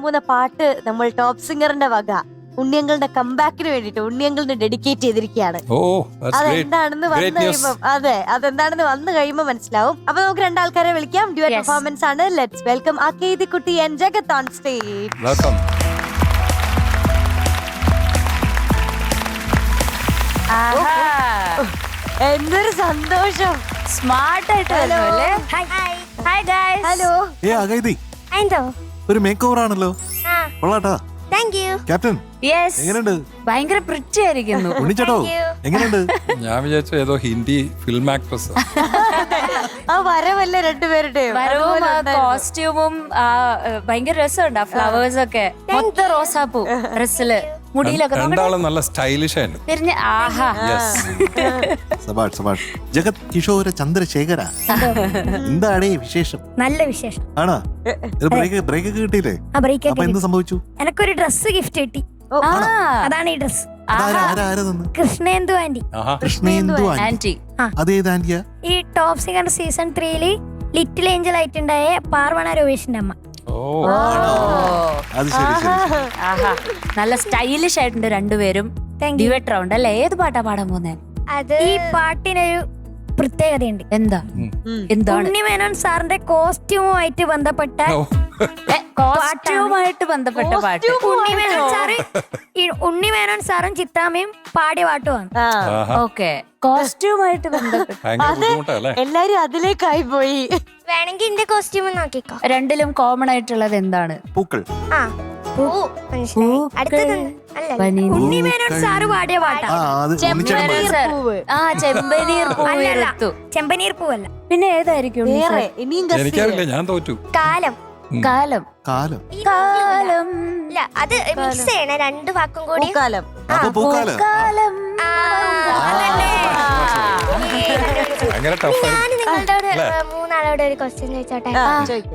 മൂന്ന പാട്ട് നമ്മൾ ടോപ്പ് സിംഗറിന്റെ വക ഉണ്ണിയങ്ങളുടെ കംബാക്കിന് വേണ്ടിട്ട് ഉണ്ണിയങ്ങളുടെ ഡെഡിക്കേറ്റ് ചെയ്തിരിക്കുകയാണ്. അതെന്താണെന്ന് വന്നു കഴിയുമ്പോൾ അതെന്താണെന്ന് വന്നു കഴിയുമ്പോൾ മനസ്സിലാവും. അപ്പൊ നമുക്ക് രണ്ടാൾക്കാരെ വിളിക്കാം. ഡ്യുവറ്റ് പെർഫോമൻസ് ആണ്. ലെറ്റ്സ് വെൽക്കം അക്കൈതിക്കുട്ടി ആൻഡ് ജഗത് ഓൺ സ്റ്റേജ്. എന്തൊരു സന്തോഷം. സ്മാർട്ട് ആയിട്ട് ഹലോ. ഒരു മേക്ക് ഓവർ ആണല്ലോ. കൊള്ളാട്ടാ. ക്യാപ്റ്റൻ എങ്ങനെയുണ്ട്? ഭയങ്കര പ്രിറ്റി ആയിരിക്കുന്നു. ഉണ്ണിച്ചേട്ടോ എങ്ങനെയുണ്ട്? ഞാൻ വിചാരിച്ചു ഏതോ ഹിന്ദി ഫിലിം ആക്ട്രസ്. ആ വരവല്ല രണ്ടുപേരുടെയും വരവും കോസ്റ്റ്യൂമും ഭയങ്കര രസമുണ്ട്. ആ ഫ്ലവേഴ്സ് ഒക്കെ മൊത്തം റോസാപ്പൂ ഡ്രസ്സില് മുടിയിലൊക്കെ രണ്ടാളും നല്ല സ്റ്റൈലിഷ് ആയിട്ട് തിരിഞ്ഞ്. ആഹാ. സബാഷ് സബാഷ്. ജഗത് കിഷോര ചന്ദ്രശേഖര എന്താടേ വിശേഷം? നല്ല വിശേഷം ആണോ? ബ്രേക്ക് കിട്ടിയില്ലേ? അപ്പൊ എന്ത് സംഭവിച്ചു? എനക്കൊരു ഡ്രസ് ഗിഫ്റ്റ് കിട്ടി. അതാണ് ഈ dress. Krishnendu aunty. Krishnendu aunty. അതേത് ആന്റിയാ? ഈ top singer season 3 little angel ആയിട്ടുണ്ടായ പാർവണ രോവേഷിന്റെ അമ്മ. അത് ശരി ശരി. നല്ല സ്റ്റൈലിഷ് ആയിട്ടുണ്ട് രണ്ടുപേരും. ഡ്യുവറ്റ് റൗണ്ട് അല്ലേ? ഏത് പാട്ടാ പാടാൻ പോകുന്നേ? ഈ പാട്ടിനൊരു പ്രത്യേകതയുണ്ട്. എന്താണ്? ഉണ്ണിമേനോൻ സാറിന്റെ കോസ്റ്റ്യൂമുമായിട്ട് ബന്ധപ്പെട്ട കോസ്റ്റ്യൂമായിട്ട് ബന്ധപ്പെട്ട പാട്ട്. ഉണ്ണിമേനോൻ സാറും ചിത്താമ്മയും പാടിയ പാട്ടുമാണ്. ഓക്കെ, കോസ്റ്റ്യൂമായിട്ട് ബന്ധപ്പെട്ട. എല്ലാരും അതിലേക്കായി പോയി. വേണമെങ്കിൽ എന്റെ കോസ്റ്റ്യൂം നോക്കിക്കോ. രണ്ടിലും കോമൺ ആയിട്ടുള്ളത് എന്താണ്? പൂക്കൾ. ഉണ്ണിമേനോൻ സാറ് പാടിയ പാട്ടാ. ചെമ്പനീർ പൂവല്ല. പിന്നെ ഏതായിരിക്കും? എനിക്കറിയില്ല, ഞാൻ തോറ്റു. കാലം. കാലം. കാലം. കാലം. ഇല്ല, അത് മിക്സ് ചെയ്യണ രണ്ട് വാക്കും കൂടി. പൂക്കാലം. കാലം. ഞാൻ നിങ്ങളുടെ മൂന്നാളോട് ഒരു ക്വസ്റ്റ്യൻ ചോദിച്ചോട്ടെ.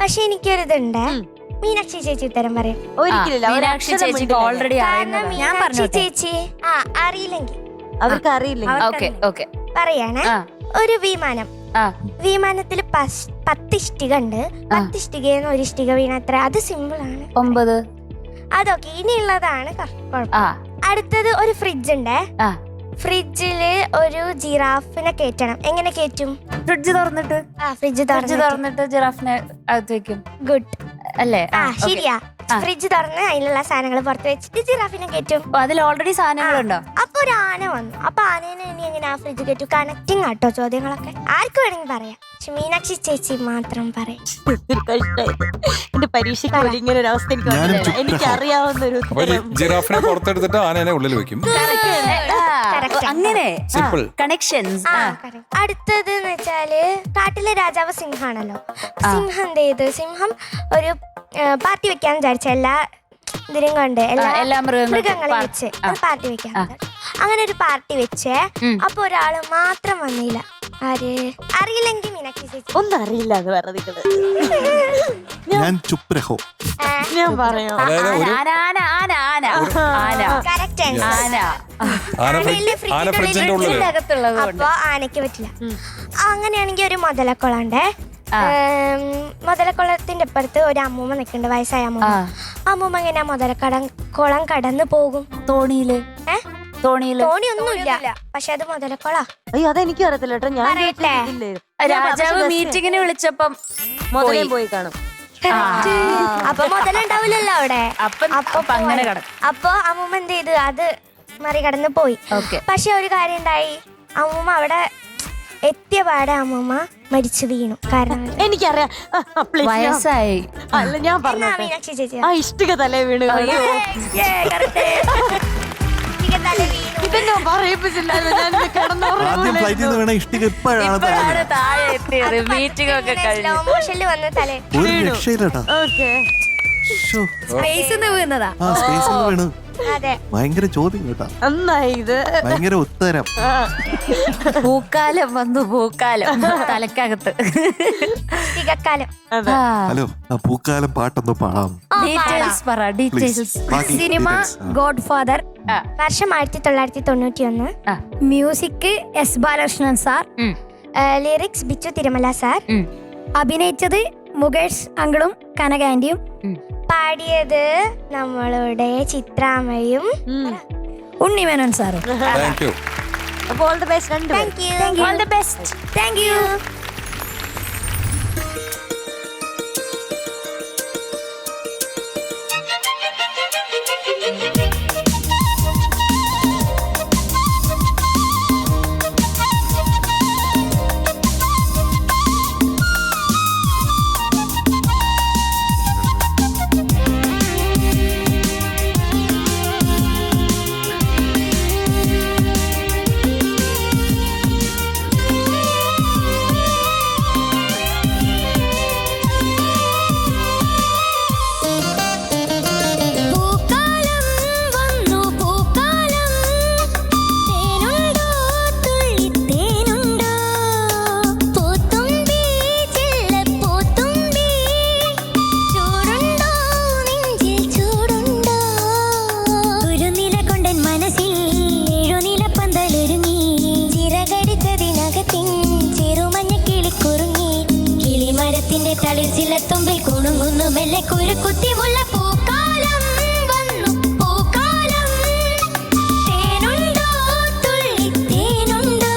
പക്ഷെ എനിക്കൊരിതുണ്ട്. മീനാക്ഷി ചേച്ചി ഉത്തരം പറയാം. ഒരിക്കലില്ല. മീനാക്ഷി ചേച്ചിക്ക് ഓൾറെഡി കാരണം മീനാക്ഷി ചേച്ചി അറിയില്ലെങ്കിൽ അവർക്ക് അറിയില്ല. പറയാണ്. ഒരു വിമാനത്തിൽ 10 ഇഷ്ടിക ഉണ്ട്. 10 ഇഷ്ടികന്ന് ഒരു ഇഷ്ടിക വീണത്ര. അത് സിമ്പിൾ ആണ്. 9. അതൊക്കെ ഇനിയുള്ളതാണ് കുഴപ്പം. അടുത്തത് ഒരു ഫ്രിഡ്ജ് ഉണ്ട്. ഫ്രിഡ്ജില് ഒരു ജിറാഫിനെ കേറ്റണം. എങ്ങനെ കേറ്റും? ഫ്രിഡ്ജ് തുറന്നിട്ട്. ഫ്രിഡ്ജ് തുറന്നിട്ട് ജിറാഫിനെ അകത്ത് വെക്കും. ഗുഡ് അല്ലേ? ശരിയാ. ഫ്രിഡ്ജ് തുറന്ന് അതിലുള്ള സാധനങ്ങൾ പുറത്ത് വെച്ചിട്ട് ജിറാഫിനെ കേറ്റും. അതിൽ ഓൾറെഡി സാധനങ്ങളുണ്ടോ? അപ്പൊ ഒരു ആന വന്നു. അപ്പൊ ആനേനെ ഇനി എങ്ങനെ ആ ഫ്രിഡ്ജ് കേട്ടു? കണക്റ്റിംഗ് ആട്ടോ ചോദ്യങ്ങളൊക്കെ. ആർക്ക് വേണമെങ്കിൽ പറയാം, പക്ഷെ മീനാക്ഷി ചേച്ചി മാത്രം പറയും. എന്റെ പരീക്ഷയ്ക്ക് ഇങ്ങനെ ഒരു അവസ്ഥ എനിക്ക് അറിയാവുന്ന ഒരു ജിറാഫിനെ പുറത്തെടുത്തിട്ട് ആനേനെ ഉള്ളിൽ വെക്കും. അങ്ങനെ സിമ്പിൾ കണക്ഷൻസ്. അടുത്തത് എന്ന് വെച്ചാല് കാട്ടിലെ രാജാവ് സിംഹാണല്ലോ. സിംഹം എന്ത് ചെയ്ത്? സിംഹം ഒരു പാർട്ടി വെക്കാൻ വിചാരിച്ച എല്ലാ ഇതിനും കൊണ്ട് എല്ലാ മൃഗങ്ങളെ വെച്ച് പാർട്ടി വെക്കാൻ. അങ്ങനെ ഒരു പാർട്ടി വെച്ച് അപ്പൊ ഒരാള് മാത്രം വന്നില്ല. ആര്? അറിയില്ലെങ്കിൽ മീനാക്ഷി ചേച്ചി. ഒന്നും അറിയില്ല എന്ന് പറഞ്ഞത്. ഞാൻ ചുപ്പ് രഹോ. ഞാൻ പറയാം. അപ്പൊ ആനയ്ക്ക് പറ്റില്ല. അങ്ങനെയാണെങ്കിൽ ഒരു മുതലക്കുളണ്ടേ. മുതലക്കുളത്തിന്റെ അപ്പുറത്ത് ഒരു അമ്മൂമ്മ നിൽക്കുന്നുണ്ട്, വയസ്സായ അമ്മൂമ്മ. അമ്മൂമ്മ എങ്ങനെ കുളം കടന്നു പോകും? തോണിയില്. തോണിയൊന്നുമില്ല, പക്ഷെ അത് മുതലക്കുള. അയ്യോ, അതെനിക്കും അറിയത്തില്ല കേട്ടോ. ഞാൻ രാജാവ് മീറ്റിങ്ങിന് വിളിച്ചപ്പം മുതലേ പോയി കാണും. അപ്പൊ മുതലുണ്ടാവില്ലല്ലോ അവിടെ. അങ്ങനെ കടന്നു. അപ്പൊ അമ്മൂമ്മ എന്ത് ചെയ്തു? അത് മറികടന്ന് പോയി. പക്ഷെ ഒരു കാര്യം ഉണ്ടായി. അമ്മൂമ്മ അവിടെ എത്തിയ പാടെ അമ്മൂമ്മ മരിച്ചു വീണു. കാരണം എനിക്കറിയാം, വയസ്സായി. അല്ല, ഞാൻ പറഞ്ഞു മീനാക്ഷി ചേച്ചി ആ ഇഷ്ടിക തലേ വീണു. ഇതെന്നോ പറയിപ്പിച്ചില്ല. ആദ്യം ഫ്ലൈറ്റിൽ നിന്ന് വീണ ഇഷ്ടിക ഇപ്പോഴാണ് മീറ്റിംഗ് ഒക്കെ സ്ലോ മോഷനിൽ വന്ന് തലേ ഒരു രക്ഷയില്ലട്ടാ. സ്പേസിൽ വീണതാ. സ്പേസിൽ വീണു. അതെ, ഭയങ്കര ചോദ്യം കേട്ടാ. നന്നായി. ഇത് ഭയങ്കര ഉത്തരം. പൂക്കാലം വന്നു. പൂക്കാലം തലക്കകത്ത്. ഇഷ്ടികക്കാലം. ഹലോ, പൂക്കാലം പാട്ടൊന്ന് പാടാം. ഡീറ്റെയിൽസ് പറ. ഡീറ്റെയിൽസ്. Cinema Godfather. വർഷം 1991. Music S Balakrishnan sir. Lyrics Bichu Thirumala sir. അഭിനയിച്ചത് മുകേഷ് അങ്കിളും കനക ആന്റിയും. പാടിയത് നമ്മളുടെ ചിത്രാമ്മയും ഉണ്ണിമേനോൻ സാറും. Thank you. അപ്പോൾ ഓൾ ദി ബെസ്റ്റ് രണ്ടുപേരും. Thank you. All the best. Thank you. തളിർച്ചിലത്തുമ്പിൽ കുണുങ്ങുന്നു മെല്ലെ കുരുക്കുത്തിമുള്ള പൂക്കാലം വന്നു പൂക്കാലം തേനുണ്ടോ തുള്ളി തേനുണ്ടോ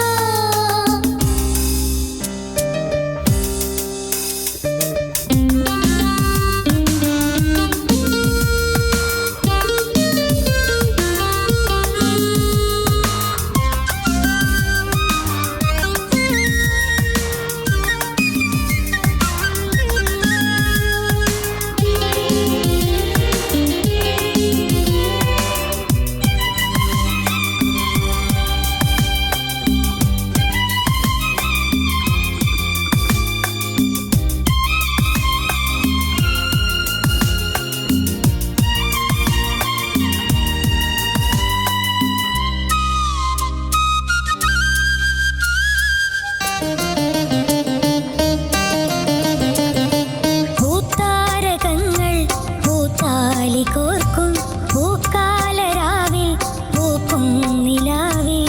കോർക്കും പൂക്കാലരാവിൽ പൂക്കും നിലാവിൽ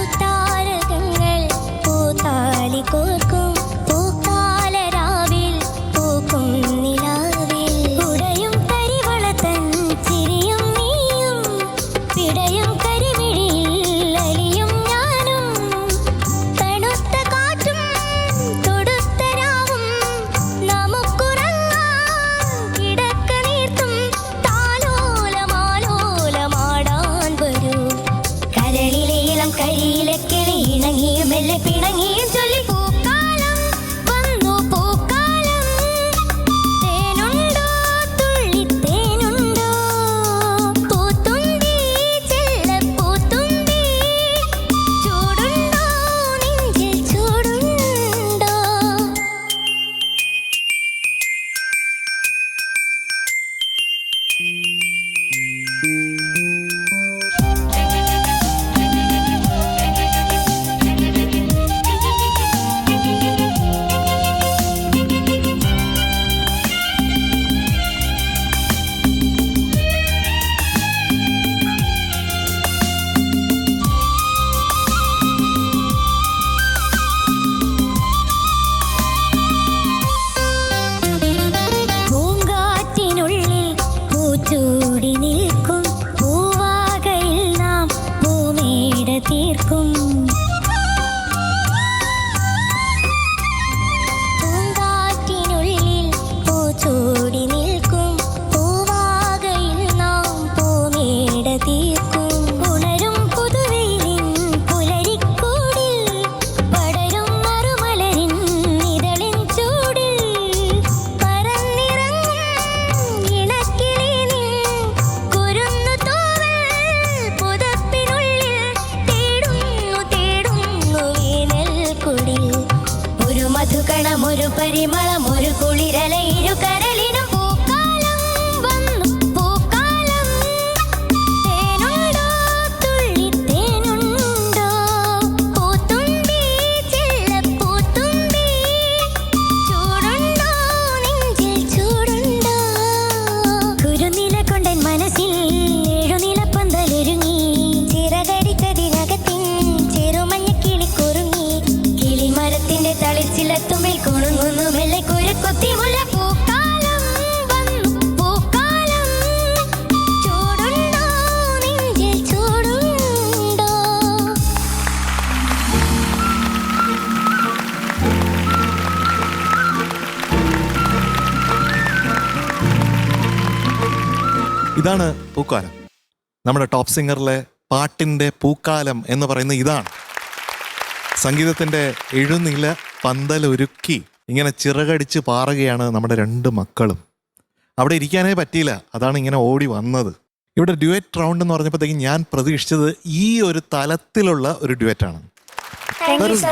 പൂത്താരകങ്ങൾ പൂത്താലി കോർക്കും പൂക്കാലരാവിൽ പൂക്കും നിലാവിൽ ഉടയും കരിവളത്തൻ ചിരിയും നീയും പിടയും കരിമിഴിയിൽ അലിയും ഞാനും തണുത്ത കാറ്റും മെല്ലെ പിണങ്ങിയും ചൊല്ലി പൂക്കാലം വന്നു പൂക്കാലം തേനുണ്ടോ തുള്ളി തേനുണ്ടോ പൂത്തുമ്പി ചെല്ല പൂത്തുമ്പി ചൂടുണ്ടോ നെഞ്ചിൽ ചൂടുണ്ടോ ചൂടി നിൽക്കും പൂവാകയിൽ നാം പൂമേട തീർക്കും പൂങ്കാറ്റിനുള്ളിൽ പൂച്ചൂടി നിൽക്കും പൂവാകയിൽ നാം പൂമേട തീർക്കും ഉണരും പുതുവെയിലിൻ പുലരിക്കൂടിൽ പടരും മറുമലരിൻ ഇതളിൻ ചൂടിൽ പറന്നിറങ്ങും മധുകണം ഒരു പരിമളം ഒരു കുളിരല ഇരു കരളിനും പൂക്കാലം വന്നു പൂക്കാലം തേനുണ്ടോ തുള്ളി തേനുണ്ടോ പൂത്തുമ്പി ചെല്ല പൂത്തുമ്പി ചൂടുണ്ടോ നെഞ്ചിൽ ചൂടുണ്ടോ കുരുനില കൊണ്ടൻ മനസ്സിൽ ഏഴുനിലപ്പന്തലൊരുങ്ങി ചിറകടിച്ചതിനകത്തിൻ ചെറുമഞ്ഞ കിളിക്കുറുങ്ങി കിളിമരത്തിന്റെ തളിർച്ചിലത്തുമ്പിൽ കുണുങ്ങുന്നു കൊത്തിമുല്ല പൂക്കാലം വന്നു പൂക്കാലം ചൂടുണ്ടോ നെഞ്ചിൽ ചൂടുണ്ടോ ഇതാണ് പൂക്കാലം. നമ്മുടെ ടോപ്പ് സിംഗറിലെ പാട്ടിന്റെ പൂക്കാലം എന്ന് പറയുന്നത് ഇതാണ്. സംഗീതത്തിന്റെ എഴുന്നില പന്തലൊരുക്കി ഇങ്ങനെ ചിറകടിച്ച് പാറുകയാണ് നമ്മുടെ 2 മക്കളും. അവിടെ ഇരിക്കാനേ പറ്റിയില്ല, അതാണ് ഇങ്ങനെ ഓടി വന്നത്. ഇവിടെ ഡ്യുവറ്റ് റൗണ്ട് എന്ന് പറഞ്ഞപ്പോഴത്തേക്കും ഞാൻ പ്രതീക്ഷിച്ചത് ഈ ഒരു തലത്തിലുള്ള ഒരു ഡ്യുവറ്റാണ്.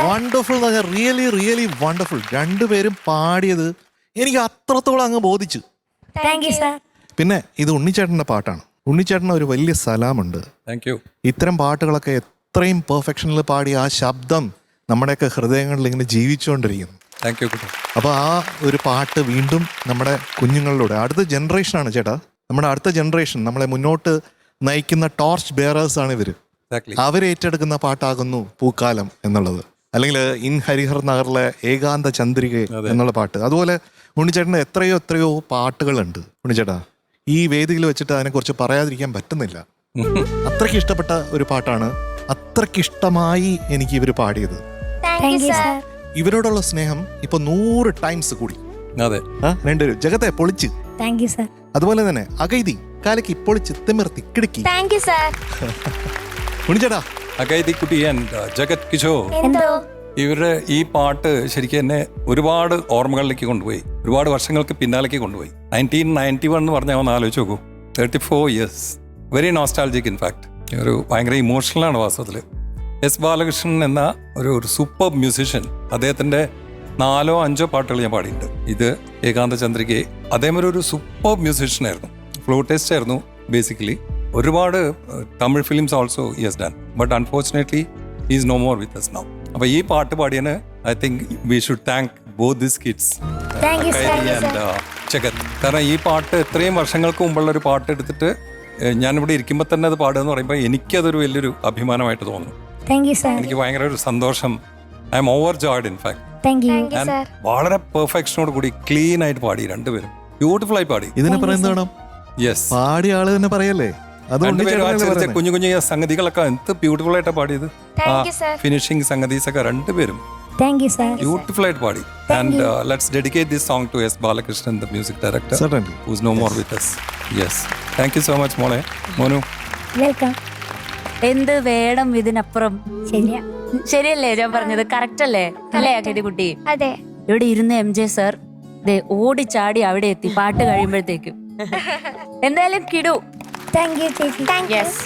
Wonderful, really really wonderful. 2 പേരും പാടിയത് എനിക്ക് അത്രത്തോളം അങ്ങ് ബോധിച്ചു. Thank you sir. പിന്നെ ഇത് ഉണ്ണിച്ചേട്ടൻ്റെ പാട്ടാണ്. ഉണ്ണിച്ചേട്ടന് ഒരു വലിയ സലാമുണ്ട്. Thank you. ഇത്തരം പാട്ടുകളൊക്കെ എത്രയും പെർഫെക്ഷനിൽ പാടി ആ ശബ്ദം നമ്മുടെയൊക്കെ ഹൃദയങ്ങളിൽ ഇങ്ങനെ ജീവിച്ചുകൊണ്ടിരിക്കുന്നു. Thank you. അപ്പോൾ ആ ഒരു പാട്ട് വീണ്ടും നമ്മുടെ കുഞ്ഞുങ്ങളിലൂടെ അടുത്ത ജനറേഷനാണ് ചേട്ടാ, നമ്മുടെ അടുത്ത ജനറേഷൻ, നമ്മളെ മുന്നോട്ട് നയിക്കുന്ന ടോർച്ച് ബെയറേഴ്സാണ് ഇവർ. അവരേറ്റെടുക്കുന്ന പാട്ടാകുന്നു പൂക്കാലം എന്നുള്ളത്. അല്ലെങ്കിൽ ഇൻ ഹരിഹർ നഗറിലെ ഏകാന്ത ചന്ദ്രിക എന്നുള്ള പാട്ട്. അതുപോലെ ഉണ്ണിച്ചേട്ടന് എത്രയോ എത്രയോ പാട്ടുകളുണ്ട്. ഉണ്ണിച്ചേട്ടാ, ഈ വേദിയിൽ വെച്ചിട്ട് അതിനെക്കുറിച്ച് പറയാതിരിക്കാൻ പറ്റുന്നില്ല. അത്രയ്ക്ക് ഇഷ്ടപ്പെട്ട ഒരു പാട്ടാണ്. അത്രയ്ക്ക് ഇഷ്ടമായി എനിക്ക് ഇവർ പാടിയത്. Thank you sir. ഇവരോടുള്ള സ്നേഹം ഇപ്പൊ 100 ടൈംസ് കൂടി. അതെ, 2 ജഗത്തെ പൊളിച്ച്. Thank you sir. അതുപോലെ തന്നെ അഗൈതി കാലയ്ക്ക് പൊളിച്ച് തിമിർത്തി കിടക്കി. Thank you sir. ഉണ്ണിച്ചേട്ടാ, അഗൈതി കുട്ടി ആൻഡ് ജഗത് കിഷോർ, എന്തോ ഇവരുടെ ഈ പാട്ട് ശരിക്കും എന്നെ ഒരുപാട് ഓർമ്മകളിലേക്ക് കൊണ്ടുപോയി, ഒരുപാട് വർഷങ്ങൾക്ക് പിന്നാലേക്ക് കൊണ്ടുപോയി. 1991 എന്ന് പറഞ്ഞാൽ ഒന്ന് ആലോചിച്ച് നോക്കൂ. 34 years. Very nostalgic. ഇൻഫാക്ട് ഒരു ഭയങ്കര ഇമോഷണലാണ് വാസ്തവത്തിൽ. എസ് ബാലകൃഷ്ണൻ എന്ന ഒരു സൂപ്പർ മ്യൂസിഷ്യൻ, അദ്ദേഹത്തിൻ്റെ 4 or 5 പാട്ടുകൾ ഞാൻ പാടിയിട്ടുണ്ട്. ഇത് ഏകാന്ത ചന്ദ്രികയെ. അദ്ദേഹം ഒരു സൂപ്പർ മ്യൂസിഷ്യൻ ആയിരുന്നു, ഫ്ലൂട്ടിസ്റ്റ് ആയിരുന്നു ബേസിക്കലി. ഒരുപാട് Tamil films also he has done, but unfortunately he is no more with us now. അപ്പോൾ ഈ പാട്ട് പാടിയതിന് I think we should thank both this kids, Jagat. കാരണം ഈ പാട്ട് എത്രയും വർഷങ്ങൾക്ക് മുമ്പുള്ള ഒരു പാട്ട് എടുത്തിട്ട് ഞാനിവിടെ ഇരിക്കുമ്പോൾ തന്നെ അത് പാടുക എന്ന് പറയുമ്പോൾ എനിക്കതൊരു വലിയൊരു അഭിമാനമായിട്ട് തോന്നുന്നു. Thank you sir. എനിക്ക് ഭയങ്കര ഒരു സന്തോഷം. I am overjoyed in fact. Thank you. വളരെ പെർഫെക്ഷനോട് കൂടി ക്ലീൻ ആയിട്ട് പാടി 2 പേരും. ബ്യൂട്ടിഫുൾ ആയി പാടി. ഇതിനെ പറയുന്നത് യെസ്, പാടിയ ആള് തന്നെ പറയല്ലേ. കുഞ്ഞു കുഞ്ഞു സംഗതികളൊക്കെ എന്ത് ബ്യൂട്ടിഫുൾ ആയിട്ടാ പാടിയത്. ഫിനിഷിംഗ് സംഗതീസ് ഒക്കെ 2 പേരും താങ്ക് യു സാർ. ബ്യൂട്ടിഫുൾ ആയിട്ട് പാടി. And let's dedicate this song to S Balakrishnan, the music director, who is no more with us. Yes, thank you so much മോളെ. മോനു, വെൽക്കം. എന്ത് വേണം ഇതിനപ്പുറം? ശരിയാ, ശരിയല്ലേ ഞാൻ പറഞ്ഞത്? കറക്റ്റ് അല്ലേ? അല്ലേ അഗൈതി കുട്ടി? അതെ. ഇവിടെ ഇരുന്ന് MJ സർ ഓടിച്ചാടി അവിടെ എത്തി പാട്ട് കഴിയുമ്പോഴത്തേക്കും. എന്തായാലും കിടു. താങ്ക് യു ചേച്ചി. യെസ്,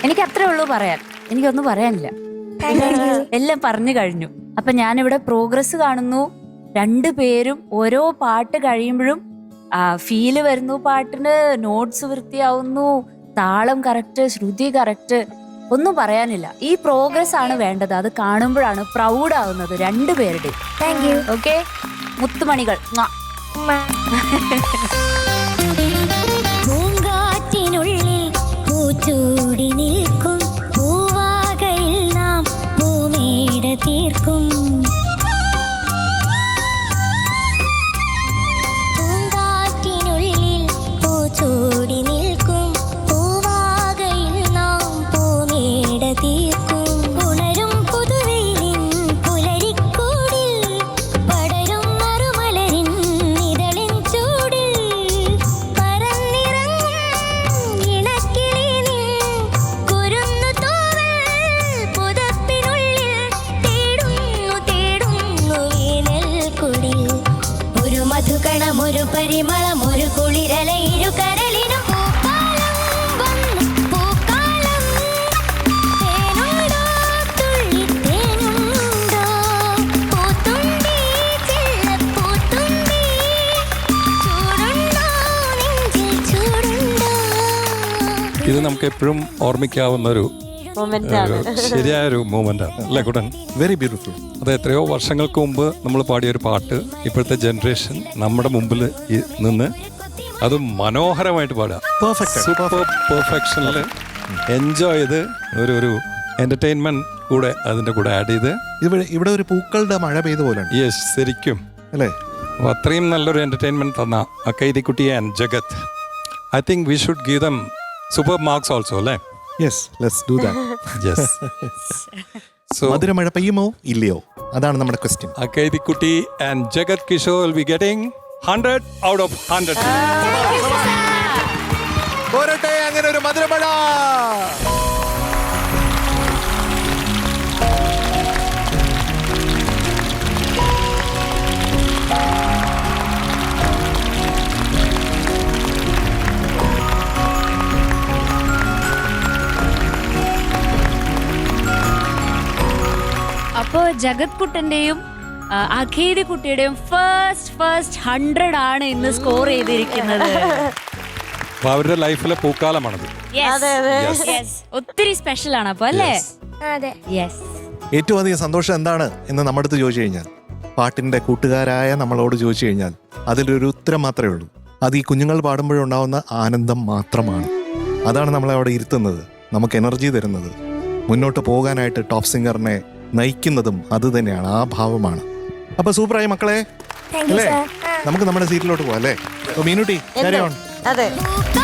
എനിക്ക് അത്രേ ഉള്ളൂ പറയാൻ. എനിക്കൊന്നും പറയാനില്ല, എല്ലാം പറഞ്ഞു കഴിഞ്ഞു. അപ്പൊ ഞാനിവിടെ പ്രോഗ്രസ് കാണുന്നു. 2 പേരും ഓരോ പാട്ട് കഴിയുമ്പോഴും ഫീല് വരുന്നു, പാട്ടിന് നോട്ട്സ് വൃത്തിയാവുന്നു, താളം കറക്റ്റ്, ശ്രുതി കറക്റ്റ്. ഒന്നും പറയാനില്ല. ഈ പ്രോഗ്രസ് ആണ് വേണ്ടത്. അത് കാണുമ്പോഴാണ് പ്രൗഡ് ആവുന്നത് 2 പേരുടെയും. Thank you. ഓക്കെ, മുത്തുമണികൾ. പൂങ്കാറ്റിനുള്ളിൽ പൂച്ചൂടി നിൽക്കും പൂവാകയിൽ നാം പൂമേട തീർക്കും. പൂങ്കാറ്റിനുള്ളിൽ പൂച്ചൂടി നിൽക്കും പൂവാകയിൽ നാം പൂമേട തീർക്കും. ഉണരും പുതുവെയിലിൻ പുലരിക്കൂടിൽ പടരും മറുമലരിൻ നിഴലിൻ ചൂടിൽ പറന്നിറങ്ങും ഇണക്കിളി നിൻ കുരുന്നു തൂവൽ പുതപ്പിനുള്ളിൽ തേടുന്നു തേടുന്നു വേനൽക്കുടിൽ. ഒരു മധുകണം, ഒരു പരിമളം, ഒരു കുളിരല, ഇരുകരളിനും പൂക്കാലം വന്നു പൂക്കാലം. തേനുണ്ടോ തുള്ളിത്തേനുണ്ടോ പൂത്തുമ്പി ചെല്ലപ്പൂത്തുമ്പി ചൂടുണ്ടോ നെഞ്ചിൽ ചൂടുണ്ടോ. ഇത് നമുക്ക് എപ്പോഴും ഓർമ്മിക്കാവുന്ന ഒരു ശരിയായൊരു മൂമെന്റ് ആണ് അല്ലേ കുട്ടൻ? Very beautiful. അത് എത്രയോ വർഷങ്ങൾക്ക് മുമ്പ് നമ്മൾ പാടിയൊരു പാട്ട് ഇപ്പോഴത്തെ ജനറേഷൻ നമ്മുടെ മുമ്പിൽ നിന്ന് അത് മനോഹരമായിട്ട് പാടുക. സൂപ്പർ പെർഫെക്ഷനിൽ എൻജോയ് ചെയ്ത് ഒരു എന്റർടൈൻമെന്റ് കൂടെ അതിന്റെ കൂടെ ആഡ് ചെയ്ത് ഇവിടെ ഒരു പൂക്കളുടെ മഴ പെയ്ത പോലെ. യെസ്, ശരിക്കും അല്ലേ? അപ്പോൾ അത്രയും നല്ലൊരു എൻ്റർടൈൻമെൻറ്റ് തന്ന അക്കൈതിക്കുട്ടി and Jagat, I think we should give them super marks also അല്ലേ? Yes, let's do that. Yes. So മധുരമഴ പെയ്യുമോ ഇല്ലയോ, അതാണ് നമ്മുടെ ക്വസ്റ്റ്യൻ. അക്കൈതിക്കുട്ടി and Jagat Kishore will be getting 100 out of 100. പോരട്ടെ അങ്ങനെ ഒരു മധുരമഴ. അപ്പോ ജഗത് കുട്ടന്റെയും അഖേദി കുട്ടിയുടെയും ഫസ്റ്റ് 100 ആണ് ഇന്ന് സ്കോർ ചെയ്തിരിക്കുന്നത്. അപ്പോൾ അവരുടെ ലൈഫിലെ പൂക്കാലമാണത്. അതെ അതെ. ഒത്തിരി സ്പെഷ്യൽ ആണ് അപ്പൊ അല്ലേ? അതെ. യെസ്. ഏറ്റവും അധികം സന്തോഷം എന്താണ് എന്ന് നമ്മുടെ അടുത്ത് ചോദിച്ചു കഴിഞ്ഞാൽ, പാട്ടിന്റെ കൂട്ടുകാരായ നമ്മളോട് ചോദിച്ചു കഴിഞ്ഞാൽ അതിലൊരു ഉത്തരം മാത്രമേ ഉള്ളൂ. അത് ഈ കുഞ്ഞുങ്ങൾ പാടുമ്പോഴുണ്ടാവുന്ന ആനന്ദം മാത്രമാണ്. അതാണ് നമ്മളെ അവിടെ ഇരുത്തുന്നത്, നമുക്ക് എനർജി തരുന്നത്, മുന്നോട്ട് പോകാനായിട്ട് ടോപ്പ് സിംഗറിനെ നയിക്കുന്നതും അത് തന്നെയാണ്, ആ ഭാവമാണ്. അപ്പൊ സൂപ്പറായി മക്കളെ, താങ്ക് യു അല്ലേ? സാർ. നമുക്ക് നമ്മുടെ സീറ്റിലോട്ട് പോവാം അല്ലേ? Meenutty, carry on. അതെ. പൂക്കാലം